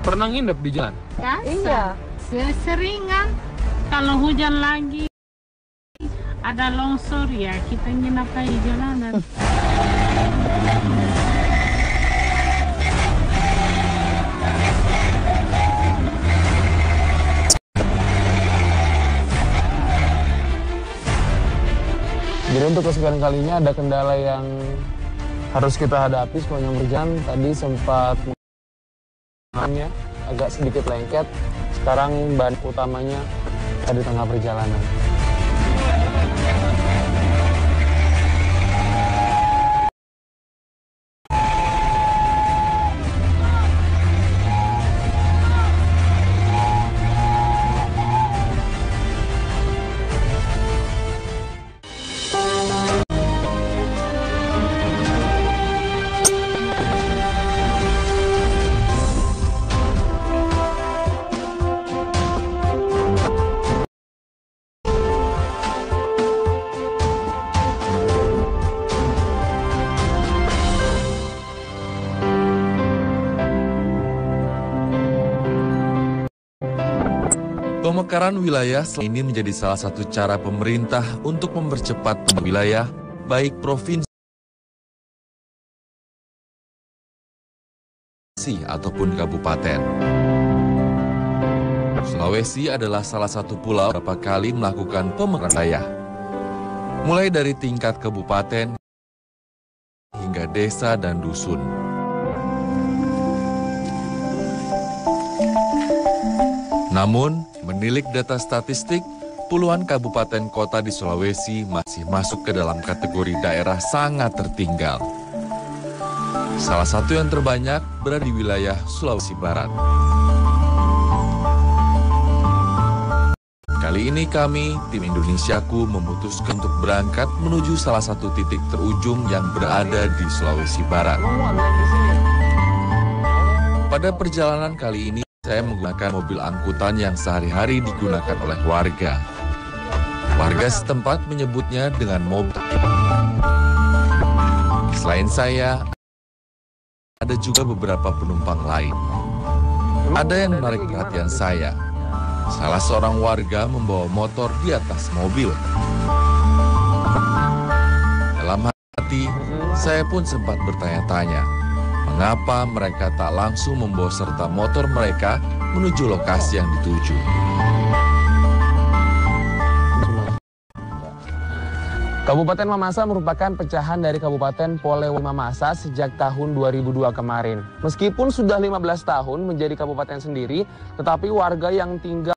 Pernah nginep di jalan? Iya. Seringan. Kalau hujan lagi ada longsor ya kita nginap di jalanan. Jadi untuk kesekian kalinya ada kendala yang harus kita hadapi sepanjang berjalan. Tadi sempat agak sedikit lengket. Sekarang ban utamanya ada di tengah perjalanan. Pemekaran wilayah ini menjadi salah satu cara pemerintah untuk mempercepat wilayah, baik provinsi ataupun kabupaten. Sulawesi adalah salah satu pulau beberapa kali melakukan pemekaran wilayah. Mulai dari tingkat kabupaten hingga desa dan dusun. Namun, menilik data statistik, puluhan kabupaten kota di Sulawesi masih masuk ke dalam kategori daerah sangat tertinggal. Salah satu yang terbanyak berada di wilayah Sulawesi Barat. Kali ini kami, tim Indonesiaku, memutuskan untuk berangkat menuju salah satu titik terujung yang berada di Sulawesi Barat. Pada perjalanan kali ini, saya menggunakan mobil angkutan yang sehari-hari digunakan oleh warga. Warga setempat menyebutnya dengan mobil. Selain saya, ada juga beberapa penumpang lain. Ada yang menarik perhatian saya. Salah seorang warga membawa motor di atas mobil. Dalam hati, saya pun sempat bertanya-tanya, mengapa mereka tak langsung membawa serta motor mereka menuju lokasi yang dituju. Kabupaten Mamasa merupakan pecahan dari Kabupaten Polewali Mamasa sejak tahun 2002 kemarin. Meskipun sudah 15 tahun menjadi kabupaten sendiri, tetapi warga yang tinggal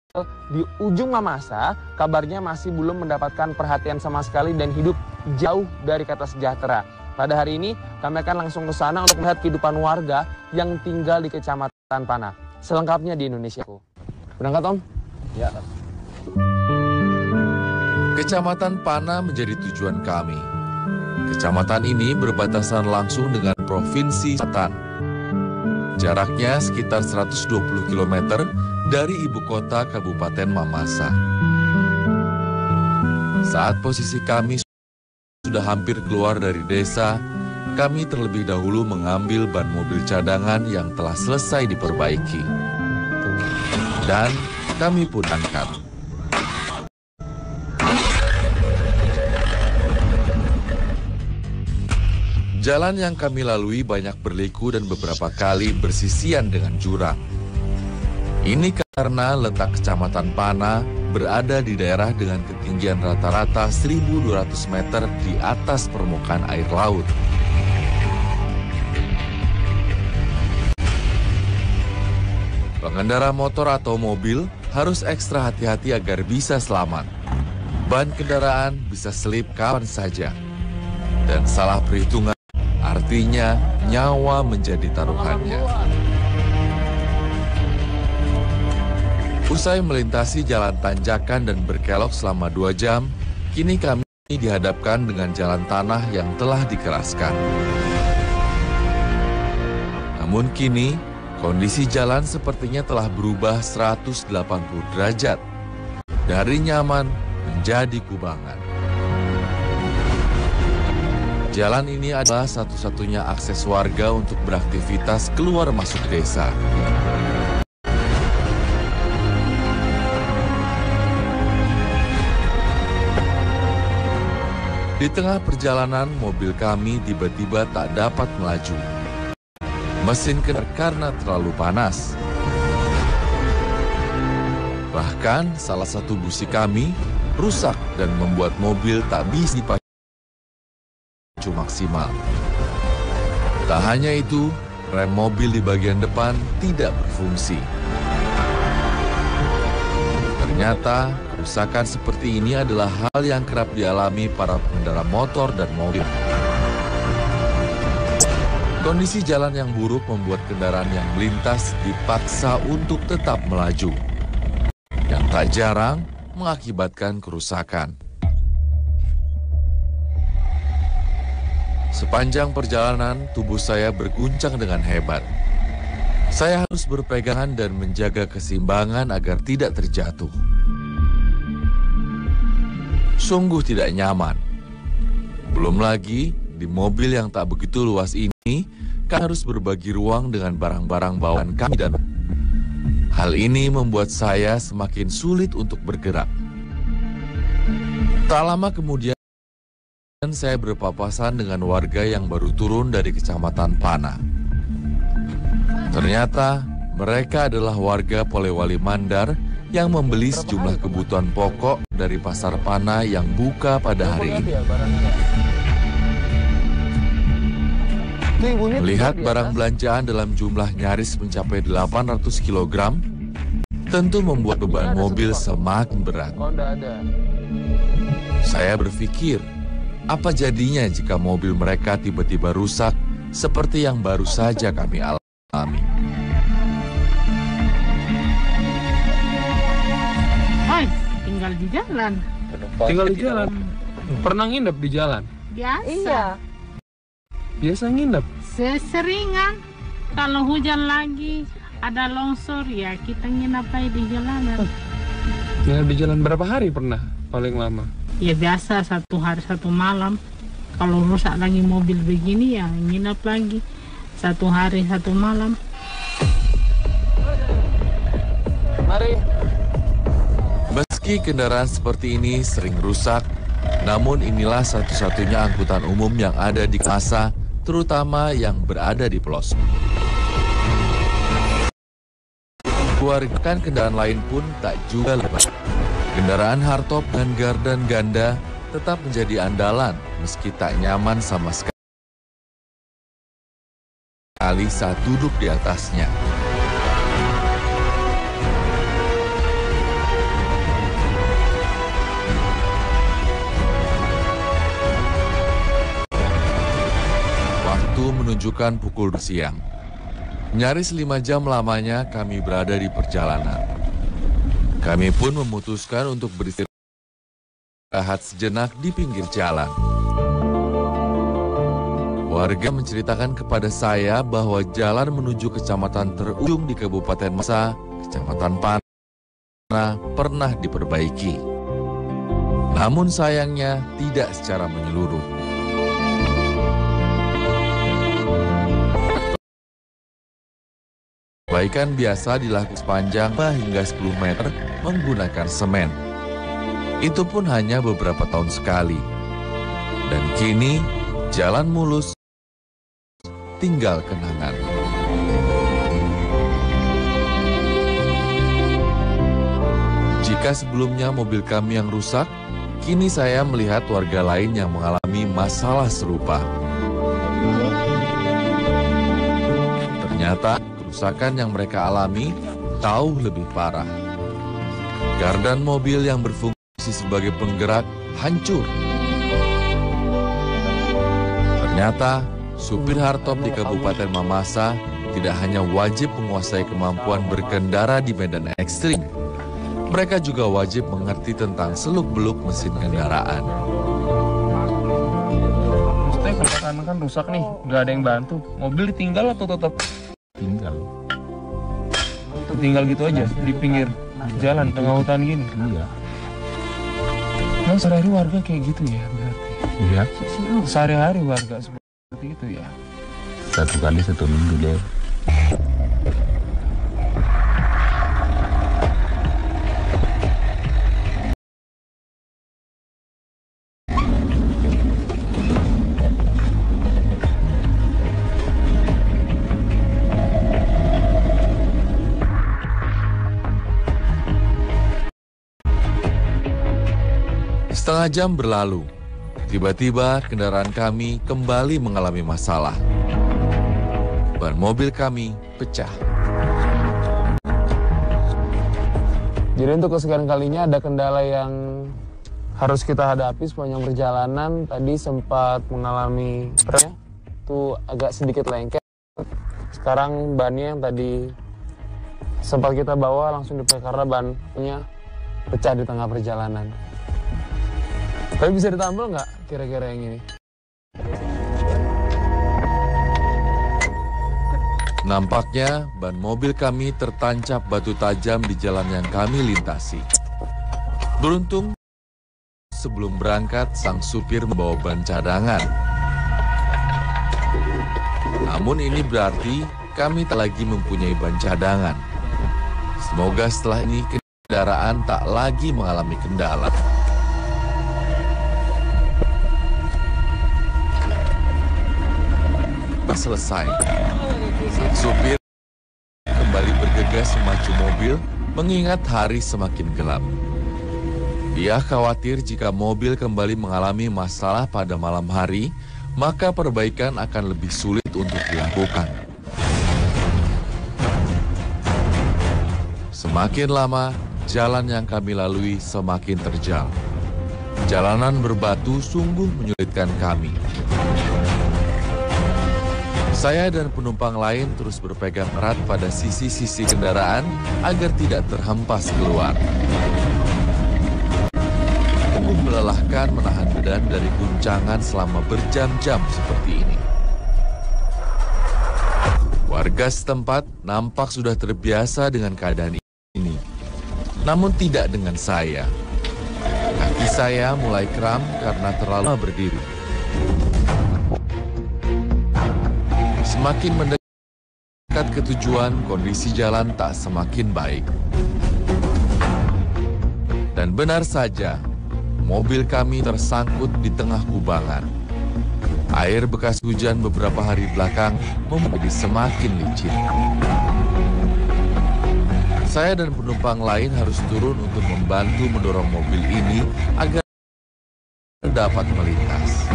di ujung Mamasa kabarnya masih belum mendapatkan perhatian sama sekali dan hidup jauh dari kata sejahtera. Pada hari ini, kami akan langsung ke sana untuk melihat kehidupan warga yang tinggal di Kecamatan Panah. Selengkapnya di Indonesiaku. Berangkat, Om? Ya. Kecamatan Panah menjadi tujuan kami. Kecamatan ini berbatasan langsung dengan Provinsi Selatan. Jaraknya sekitar 120 km dari ibu kota Kabupaten Mamasa. Saat posisi kami sudah hampir keluar dari desa, kami terlebih dahulu mengambil ban mobil cadangan yang telah selesai diperbaiki. Dan kami pun angkat. Jalan yang kami lalui banyak berliku dan beberapa kali bersisian dengan jurang. Ini karena letak Kecamatan Panah berada di daerah dengan ketinggian rata-rata 1.200 meter di atas permukaan air laut. Pengendara motor atau mobil harus ekstra hati-hati agar bisa selamat. Ban kendaraan bisa selip kapan saja. Dan salah perhitungan artinya nyawa menjadi taruhannya. Usai melintasi jalan tanjakan dan berkelok selama 2 jam, kini kami dihadapkan dengan jalan tanah yang telah dikeraskan. Namun kini, kondisi jalan sepertinya telah berubah 180 derajat. Dari nyaman menjadi kubangan. Jalan ini adalah satu-satunya akses warga untuk beraktivitas keluar masuk desa. Di tengah perjalanan, mobil kami tiba-tiba tak dapat melaju. Mesin karena terlalu panas. Bahkan salah satu busi kami rusak dan membuat mobil tak bisa dipacu maksimal. Tak hanya itu, rem mobil di bagian depan tidak berfungsi. Ternyata, kerusakan seperti ini adalah hal yang kerap dialami para pengendara motor dan mobil. Kondisi jalan yang buruk membuat kendaraan yang melintas dipaksa untuk tetap melaju. Yang tak jarang mengakibatkan kerusakan. Sepanjang perjalanan, tubuh saya berguncang dengan hebat. Saya harus berpegangan dan menjaga keseimbangan agar tidak terjatuh. Sungguh tidak nyaman. Belum lagi, di mobil yang tak begitu luas ini, kan harus berbagi ruang dengan barang-barang bawaan kami dan hal ini membuat saya semakin sulit untuk bergerak. Tak lama kemudian, saya berpapasan dengan warga yang baru turun dari Kecamatan Pana. Ternyata mereka adalah warga Polewali Mandar yang membeli sejumlah kebutuhan pokok dari Pasar Pana yang buka pada hari ini. Melihat barang belanjaan dalam jumlah nyaris mencapai 800 kg, tentu membuat beban mobil semakin berat. Saya berpikir, apa jadinya jika mobil mereka tiba-tiba rusak seperti yang baru saja kami alami? Hai, tinggal di jalan. Tinggal di jalan. Pernah nginep di jalan? Biasa. Iya. Biasa nginep. Seseringan. Kalau hujan lagi, ada longsor ya kita nginap aja di jalanan. Nginep di jalan berapa hari pernah paling lama? Ya biasa 1 hari 1 malam. Kalau rusak lagi mobil begini ya nginap lagi 1 hari 1 malam. Mari. Meski kendaraan seperti ini sering rusak, namun inilah satu-satunya angkutan umum yang ada di masa, terutama yang berada di pelosok. Keluarkan kendaraan lain pun tak juga lepas. Kendaraan hardtop dan gardan ganda tetap menjadi andalan meski tak nyaman sama sekali saat duduk di atasnya. Waktu menunjukkan pukul 2 siang. Nyaris 5 jam lamanya kami berada di perjalanan. Kami pun memutuskan untuk beristirahat sejenak di pinggir jalan. Warga menceritakan kepada saya bahwa jalan menuju kecamatan terujung di Kabupaten Mamasa, Kecamatan Pana, pernah diperbaiki. Namun sayangnya tidak secara menyeluruh. Perbaikan biasa dilakukan sepanjang hingga 10 meter menggunakan semen. Itu pun hanya beberapa tahun sekali. Dan kini jalan mulus, tinggal kenangan. Jika sebelumnya mobil kami yang rusak, kini saya melihat warga lain yang mengalami masalah serupa. Ternyata kerusakan yang mereka alami jauh lebih parah. Gardan mobil yang berfungsi sebagai penggerak hancur. Ternyata supir hardtop di Kabupaten Mamasa tidak hanya wajib menguasai kemampuan berkendara di medan ekstrim, mereka juga wajib mengerti tentang seluk-beluk mesin kendaraan. Maksudnya kendaraan kan rusak nih, nggak ada yang bantu. Mobil ditinggal atau tetap? Tinggal gitu aja di pinggir jalan tengah hutan gini. Iya. Nah, sehari warga kayak gitu ya berarti. Iya. Sehari-hari warga seperti itu ya? 1 kali 1 minggu deh. Setengah jam berlalu, tiba-tiba kendaraan kami kembali mengalami masalah. Ban mobil kami pecah. Jadi untuk kesekian kalinya ada kendala yang harus kita hadapi sepanjang perjalanan. Tadi sempat mengalami itu agak sedikit lengket. Sekarang bannya yang tadi sempat kita bawa langsung dipakai karena bannya pecah di tengah perjalanan. Tapi bisa ditambal nggak kira-kira yang ini? Nampaknya ban mobil kami tertancap batu tajam di jalan yang kami lintasi. Beruntung, sebelum berangkat sang supir membawa ban cadangan. Namun ini berarti kami tak lagi mempunyai ban cadangan. Semoga setelah ini kendaraan tak lagi mengalami kendala. Selesai, sang supir kembali bergegas memacu mobil mengingat hari semakin gelap. Dia khawatir jika mobil kembali mengalami masalah pada malam hari, maka perbaikan akan lebih sulit untuk dilakukan. Semakin lama, jalan yang kami lalui semakin terjal. Jalanan berbatu sungguh menyulitkan kami. Saya dan penumpang lain terus berpegang erat pada sisi-sisi kendaraan agar tidak terhempas keluar. Sungguh melelahkan menahan badan dari guncangan selama berjam-jam seperti ini. Warga setempat nampak sudah terbiasa dengan keadaan ini. Namun tidak dengan saya. Kaki saya mulai kram karena terlalu berdiri. Semakin mendekat ke tujuan, kondisi jalan tak semakin baik. Dan benar saja, mobil kami tersangkut di tengah kubangan. Air bekas hujan beberapa hari belakang menjadi semakin licin. Saya dan penumpang lain harus turun untuk membantu mendorong mobil ini agar dapat melintas.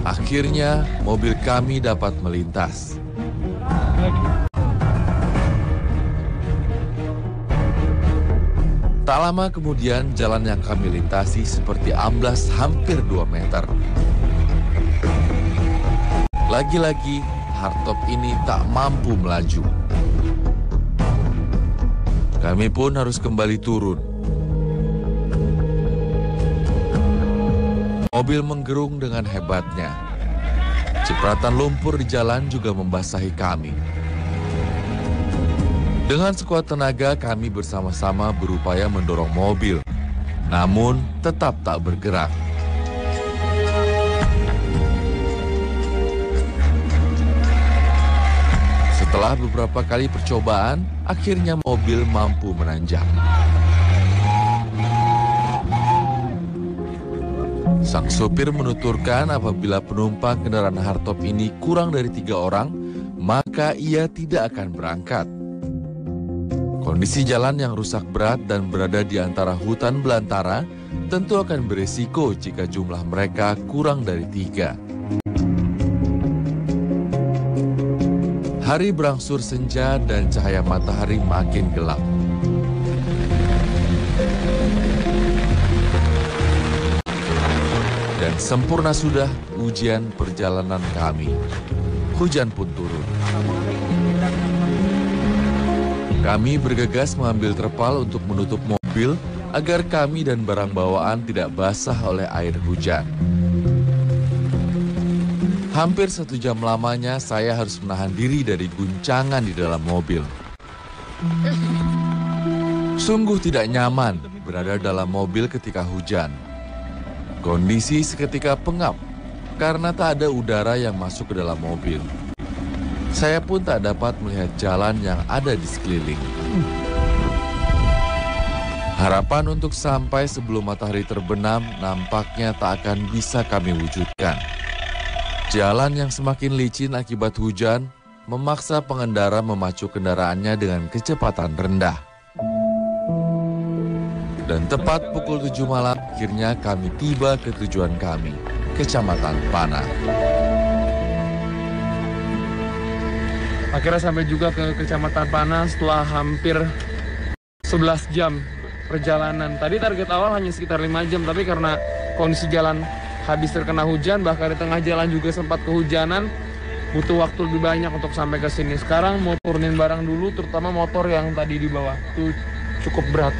Akhirnya, mobil kami dapat melintas. Tak lama kemudian, jalan yang kami lintasi seperti amblas hampir 2 meter. Lagi-lagi, hardtop ini tak mampu melaju. Kami pun harus kembali turun. Mobil menggerung dengan hebatnya. Cipratan lumpur di jalan juga membasahi kami. Dengan sekuat tenaga kami bersama-sama berupaya mendorong mobil, namun tetap tak bergerak. Setelah beberapa kali percobaan, akhirnya mobil mampu menanjak. Sang sopir menuturkan apabila penumpang kendaraan hardtop ini kurang dari 3 orang, maka ia tidak akan berangkat. Kondisi jalan yang rusak berat dan berada di antara hutan belantara tentu akan beresiko jika jumlah mereka kurang dari 3. Hari berangsur senja dan cahaya matahari makin gelap. Dan sempurna sudah ujian perjalanan kami. Hujan pun turun. Kami bergegas mengambil terpal untuk menutup mobil agar kami dan barang bawaan tidak basah oleh air hujan. Hampir 1 jam lamanya saya harus menahan diri dari guncangan di dalam mobil. Sungguh tidak nyaman berada dalam mobil ketika hujan. Kondisi seketika pengap karena tak ada udara yang masuk ke dalam mobil. Saya pun tak dapat melihat jalan yang ada di sekeliling. Harapan untuk sampai sebelum matahari terbenam nampaknya tak akan bisa kami wujudkan. Jalan yang semakin licin akibat hujan memaksa pengendara memacu kendaraannya dengan kecepatan rendah. Dan tepat pukul 7 malam akhirnya kami tiba ke tujuan kami, Kecamatan Pana. Akhirnya sampai juga ke Kecamatan Pana setelah hampir 11 jam perjalanan. Tadi target awal hanya sekitar 5 jam, tapi karena kondisi jalan habis terkena hujan, bahkan di tengah jalan juga sempat kehujanan, butuh waktu lebih banyak untuk sampai ke sini. Sekarang mau turunin barang dulu, terutama motor yang tadi di bawah. Itu cukup berat.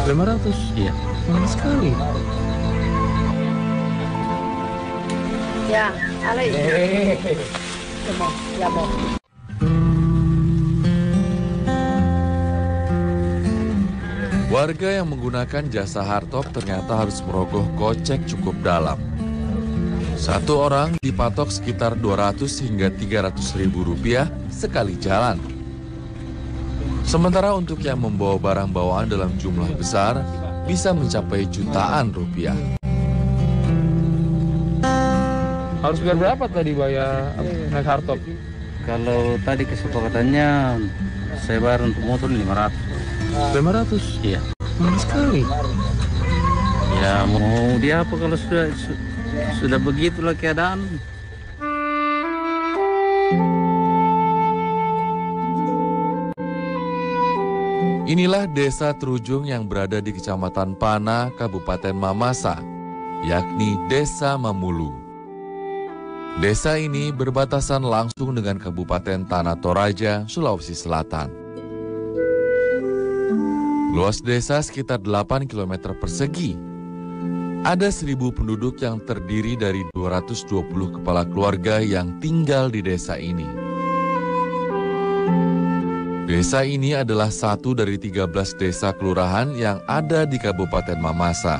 $500? Iya. Mahal sekali. Ya, alay. Ya, mau. Warga yang menggunakan jasa hardtop ternyata harus merogoh kocek cukup dalam. Satu orang dipatok sekitar 200 hingga 300 ribu rupiah sekali jalan. Sementara untuk yang membawa barang bawaan dalam jumlah besar bisa mencapai jutaan rupiah. Harus bayar berapa tadi bayar naik hardtop? Kalau tadi kesepakatannya saya bayar untuk motor 500. 500? Iya. Mahal sekali. Ya mau dia apa kalau sudah begitulah keadaan. Inilah desa terujung yang berada di Kecamatan Pana, Kabupaten Mamasa, yakni Desa Mamulu. Desa ini berbatasan langsung dengan Kabupaten Tanah Toraja, Sulawesi Selatan. Luas desa sekitar 8 km persegi. Ada 1.000 penduduk yang terdiri dari 220 kepala keluarga yang tinggal di desa ini. Desa ini adalah satu dari 13 desa kelurahan yang ada di Kabupaten Mamasa.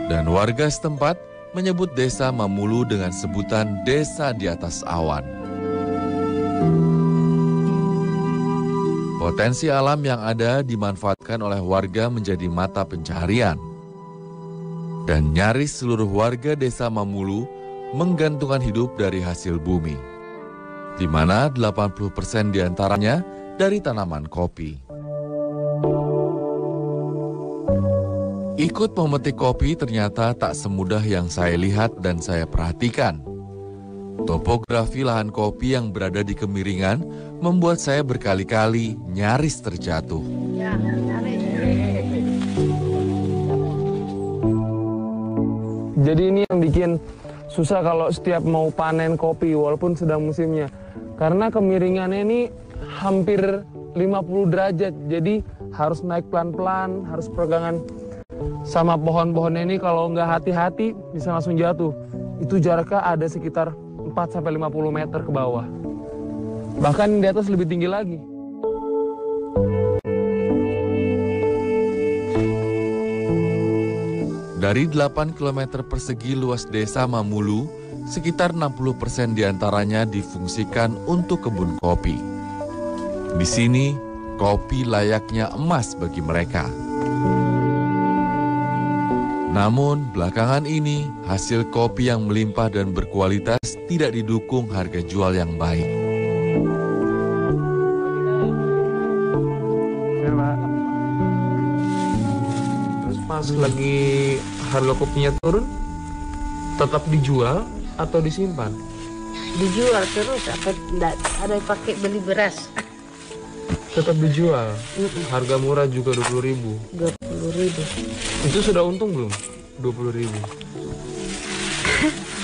Dan warga setempat menyebut desa Mamulu dengan sebutan desa di atas awan. Potensi alam yang ada dimanfaatkan oleh warga menjadi mata pencaharian. Dan nyaris seluruh warga desa Mamulu menggantungkan hidup dari hasil bumi, di mana 80% diantaranya dari tanaman kopi. Ikut memetik kopi ternyata tak semudah yang saya lihat dan saya perhatikan. Topografi lahan kopi yang berada di kemiringan membuat saya berkali-kali nyaris terjatuh. Ya, alay. Jadi ini yang bikin susah kalau setiap mau panen kopi walaupun sedang musimnya. Karena kemiringannya ini hampir 50 derajat. Jadi harus naik pelan-pelan, harus pegangan sama pohon-pohonnya ini. Kalau nggak hati-hati bisa langsung jatuh. Itu jaraknya ada sekitar 4-50 meter ke bawah. Bahkan di atas lebih tinggi lagi. Dari 8 km persegi luas desa Mamulu, sekitar 60% diantaranya difungsikan untuk kebun kopi. Di sini, kopi layaknya emas bagi mereka. Namun, belakangan ini, hasil kopi yang melimpah dan berkualitas tidak didukung harga jual yang baik. Terus pas lagi harga kopinya turun, tetap dijual atau disimpan? Dijual terus, apa enggak ada yang pakai beli beras. Tetap dijual. Harga murah juga 20.000. 20.000. Itu sudah untung belum? 20.000.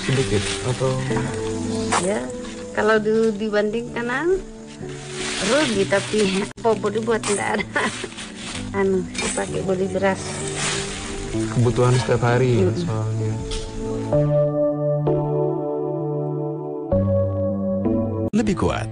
Sedikit atau Ya, kalau dibandingkan rugi, tapi apa boleh buat enggak ada. Dipakai beli beras. kebutuhan setiap hari ya soalnya. Lebih kuat.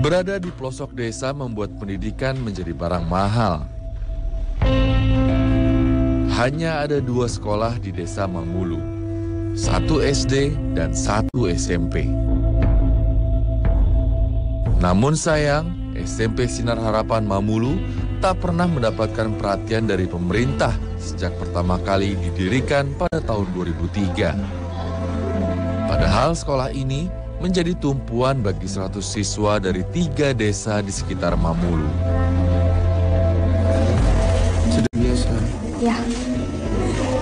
Berada di pelosok desa membuat pendidikan menjadi barang mahal. Hanya ada 2 sekolah di desa Mamulu, 1 SD dan 1 SMP. Namun sayang, SMP Sinar Harapan Mamulu tak pernah mendapatkan perhatian dari pemerintah sejak pertama kali didirikan pada tahun 2003. Padahal sekolah ini menjadi tumpuan bagi 100 siswa dari 3 desa di sekitar Mamulu. Sudah biasa. Ya,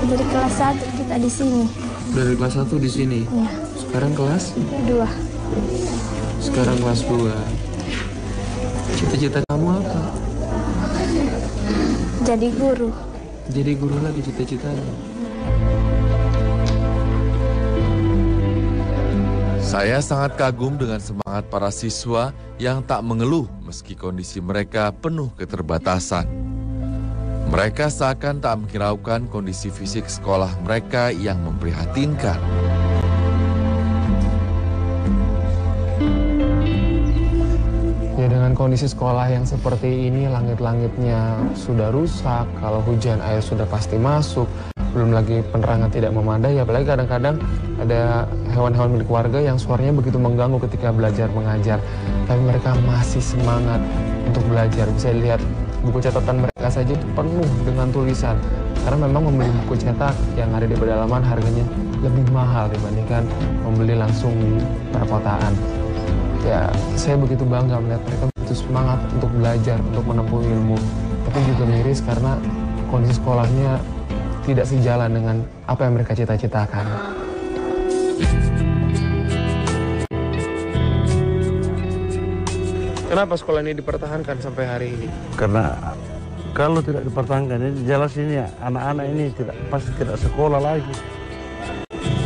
dari kelas 1 kita di sini. Dari kelas 1 di sini? Ya. Sekarang kelas? 2. Sekarang kelas 2. Cita-cita kamu apa? Jadi guru. Jadi guru lagi cita-citanya. Saya sangat kagum dengan semangat para siswa yang tak mengeluh meski kondisi mereka penuh keterbatasan. Mereka seakan tak menghiraukan kondisi fisik sekolah mereka yang memprihatinkan. Ya, dengan kondisi sekolah yang seperti ini, langit-langitnya sudah rusak, kalau hujan air sudah pasti masuk, belum lagi penerangan tidak memadai, apalagi kadang-kadang ada hewan-hewan milik warga yang suaranya begitu mengganggu ketika belajar mengajar. Tapi mereka masih semangat untuk belajar. Bisa dilihat buku catatan mereka saja itu penuh dengan tulisan. Karena memang membeli buku cetak yang ada di pedalaman harganya lebih mahal dibandingkan membeli langsung di perkotaan. Ya, saya begitu bangga melihat mereka begitu semangat untuk belajar, untuk menempuh ilmu. Tapi juga miris karena kondisi sekolahnya tidak sejalan dengan apa yang mereka cita-citakan. Kenapa sekolah ini dipertahankan sampai hari ini? Karena kalau tidak dipertahankan, ini jelas ini ya, anak-anak ini pasti tidak sekolah lagi.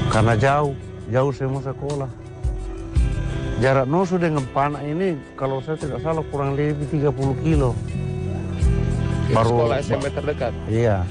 Karena jauh semua sekolah. Jarak Nosu dengan Pana ini, kalau saya tidak salah kurang lebih 30 kilo. Itu sekolah SMP terdekat? Iya.